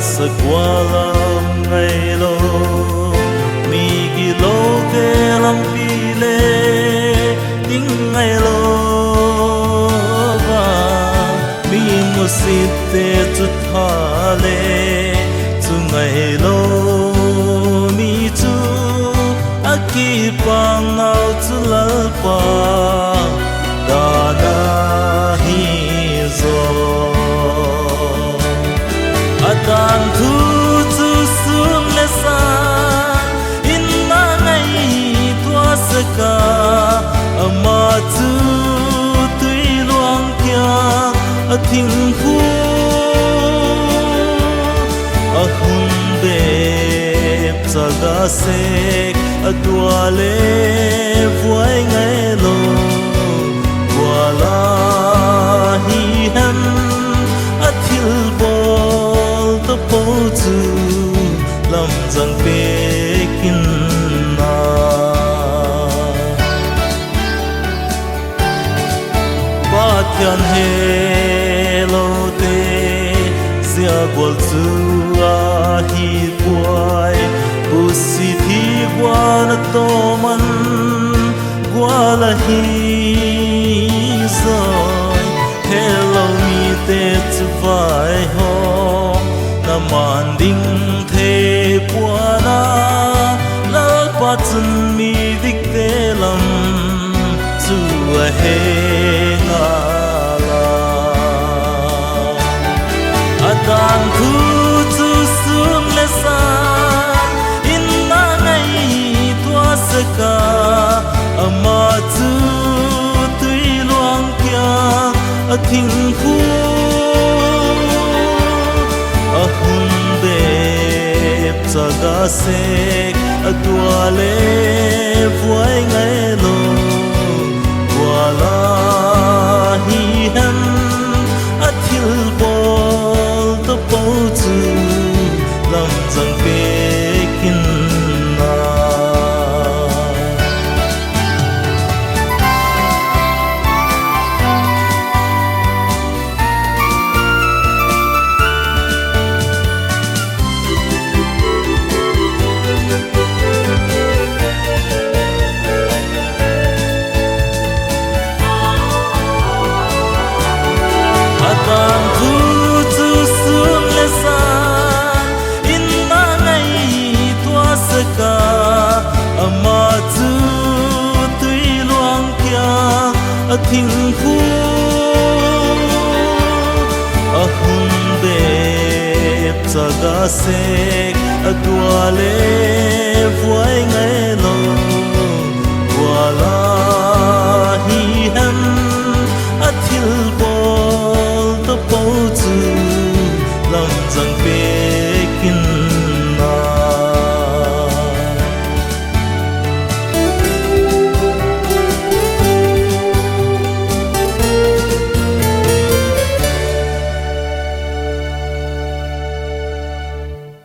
sa kwalam ngay lo mi gi lo ke lam pi le ting ngay lo va mi mo sit te chu tha le chu ngay lo mi chu aki pang nau chu lal pa da na hi zo atan thu chu sun le sa in na ngai tua saka ama chu tui luang kya a thing khu a hun be saga sek a tua le vuai ngai lo wala hi han a thil bol to po chu lam jang pe kin na ba thian he lo te sia gol chu a hi puai bu si thi kwa na to man kwa la hi zoi hello mi te chu vai ho na man ding the kwa na la pa chun mi dik te lam chu a he nga la atan khu chu sun le sa in na ngai tua saka ama chu tui luang kya a thing khu a hun be saga sek a tua le vuai ngai lo wala hi han a thil bol to po chu lam jang pe kin na atan thu chu sun le sa in na ngai tua saka ama chu tui luang kya a thing khu a hun be saga sek a tua le vuai